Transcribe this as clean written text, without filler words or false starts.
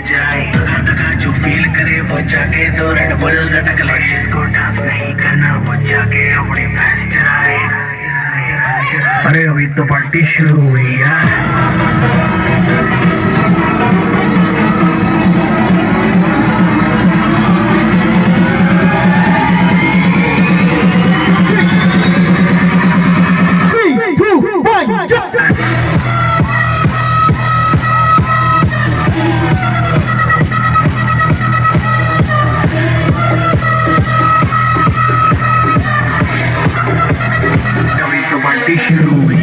जाए का जो फील करे वो जाके दो रेड बुल लटक ले, जिसको डांस नहीं करना वो जाके अपनी भैंस चराए। अरे अभी तो पार्टी शुरू हुई यार। अभी तो पार्टी शुरू हुई।